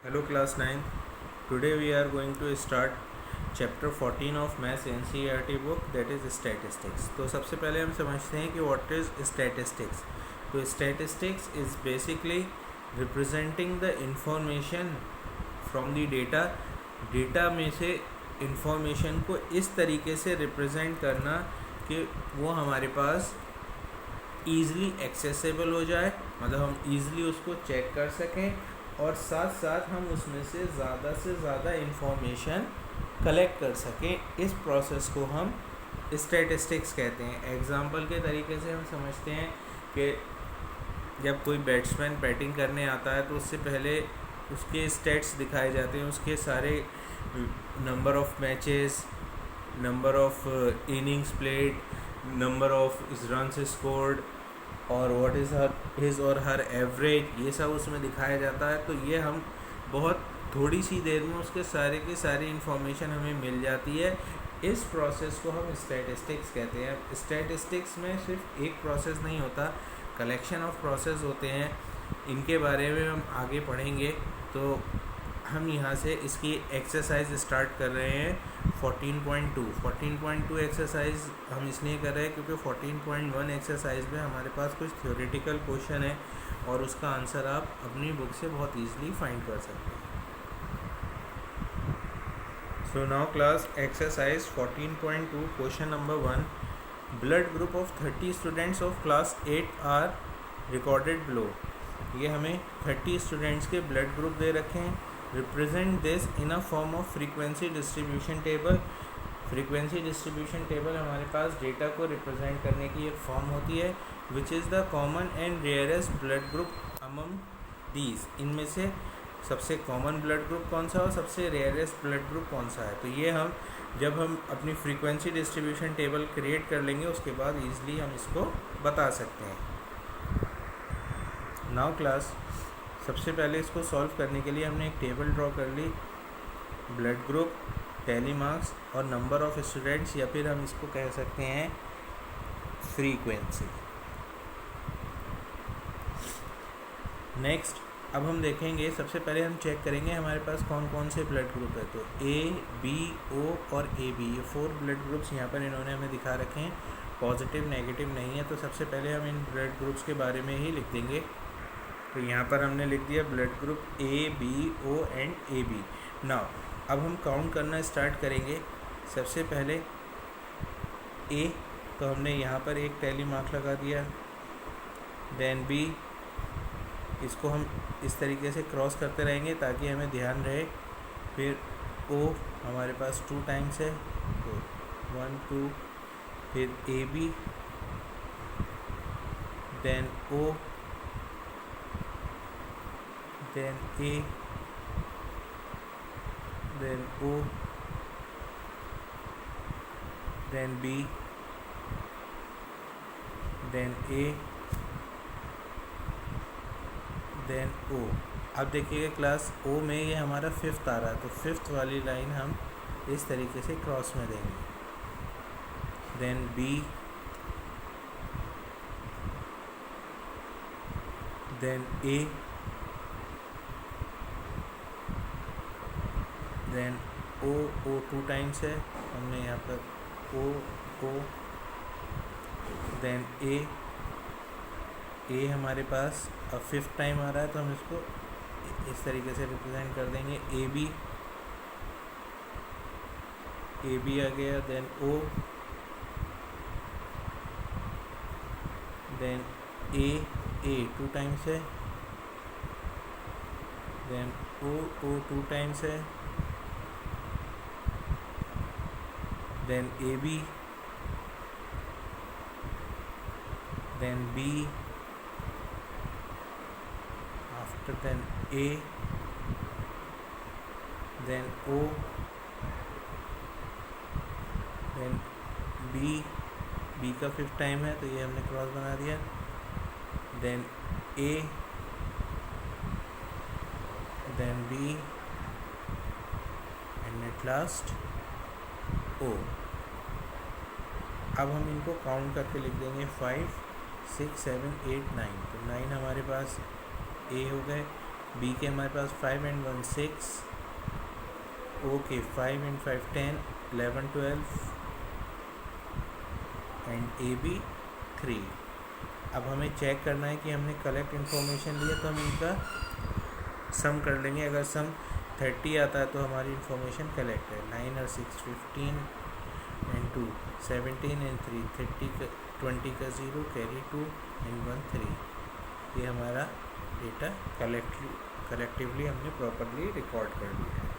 Hello class 9. Today we are going to start chapter 14 of Maths NCERT book, that is statistics. तो सबसे पहले हम समझते हैं कि what is statistics. तो statistics is basically representing the information from the data. Data में से इंफॉर्मेशन को इस तरीके से रिप्रेजेंट करना कि वो हमारे पास ईज़िली एक्सेसिबल हो जाए, मतलब हम ईज़िली उसको चेक कर सकें और साथ साथ हम उसमें से ज़्यादा इंफॉर्मेशन कलेक्ट कर सकें। इस प्रोसेस को हम स्टैटिस्टिक्स कहते हैं। एग्ज़ाम्पल के तरीके से हम समझते हैं कि जब कोई बैट्समैन बैटिंग करने आता है तो उससे पहले उसके स्टैट्स दिखाए जाते हैं, उसके सारे number of matches, number of innings played, number of runs scored और व्हाट इज़ हिज और हर एवरेज, ये सब उसमें दिखाया जाता है। तो ये हम बहुत थोड़ी सी देर में उसके सारे की सारी इन्फॉर्मेशन हमें मिल जाती है। इस प्रोसेस को हम स्टैटिस्टिक्स कहते हैं। स्टैटिस्टिक्स में सिर्फ एक प्रोसेस नहीं होता, कलेक्शन ऑफ प्रोसेस होते हैं। इनके बारे में हम आगे पढ़ेंगे। तो हम यहाँ से इसकी एक्सरसाइज स्टार्ट कर रहे हैं 14.2 एक्सरसाइज हम इसलिए कर रहे हैं क्योंकि 14.1 एक्सरसाइज में हमारे पास कुछ थ्योरेटिकल क्वेश्चन है और उसका आंसर आप अपनी बुक से बहुत ईजिली फाइंड कर सकते हैं। So now class exercise 14.2 question number 1, blood group of 30 students of class 8 are recorded below. ये हमें 30 स्टूडेंट्स के ब्लड ग्रुप दे रखे हैं। Represent this in a form of frequency distribution table. Frequency distribution table हमारे पास data को represent करने की एक फॉर्म होती है, which is the common and rarest blood group among these. इनमें से सबसे कॉमन ब्लड ग्रुप कौन सा और सबसे रेयरेस्ट ब्लड ग्रुप कौन सा है। तो ये हम जब हम अपनी फ्रीक्वेंसी डिस्ट्रीब्यूशन टेबल क्रिएट कर लेंगे उसके बाद ईजिली हम इसको बता सकते हैं। नाउ क्लास, सबसे पहले इसको सॉल्व करने के लिए हमने एक टेबल ड्रॉ कर ली। ब्लड ग्रुप, टैली मार्क्स और नंबर ऑफ़ स्टूडेंट्स, या फिर हम इसको कह सकते हैं फ्रीक्वेंसी। नेक्स्ट अब हम देखेंगे, सबसे पहले हम चेक करेंगे हमारे पास कौन कौन से ब्लड ग्रुप है। तो ए, बी, ओ और ए बी, ये 4 ब्लड ग्रुप्स यहाँ पर इन्होंने हमें दिखा रखे हैं। पॉजिटिव नेगेटिव नहीं है, तो सबसे पहले हम इन ब्लड ग्रुप्स के बारे में ही लिख देंगे। तो यहाँ पर हमने लिख दिया blood group A, B, O and A B. Now अब हम काउंट करना स्टार्ट करेंगे। सबसे पहले ए, तो हमने यहाँ पर एक टैली मार्क लगा दिया। देन बी, इसको हम इस तरीके से क्रॉस करते रहेंगे ताकि हमें ध्यान रहे। फिर ओ हमारे पास 2 टाइम्स है, तो 1 2। फिर A B, then O, then A, then O, then B, then A, then O। अब देखिएगा क्लास O में ये हमारा 5th आ रहा है, तो 5th वाली लाइन हम इस तरीके से क्रॉस में देंगे। then B, then A, then O 2 times है, हमने यहाँ पर ओ। देन ए हमारे पास अब 5th टाइम आ रहा है, तो हम इसको इस तरीके से रिप्रेजेंट कर देंगे। ए बी आ गया, देन ओ, देन ए 2 टाइम्स है, देन ओ 2 टाइम्स है, then AB, then B, after then A, then O, then B का 5th टाइम है, तो ये हमने क्रॉस बना दिया। then A, then B and at last O। अब हम इनको काउंट करके लिख देंगे 5 6 7 8 9। तो 9 हमारे पास ए हो गए, बी के हमारे पास 5 एंड 1 6, ओ के 5 एंड 5 10, 11 12 एंड ए बी 3। अब हमें चेक करना है कि हमने कलेक्ट इन्फॉर्मेशन लिया तो हम इनका सम कर लेंगे। अगर सम 30 आता है तो हमारी इन्फॉर्मेशन कलेक्ट है। 9 और 6 15 एंड 2 17 एंड 3 30 का 20 का 0 कैरी 2 एंड 1 3। ये हमारा डेटा कलेक्टिवली हमने प्रॉपरली रिकॉर्ड कर लिया है।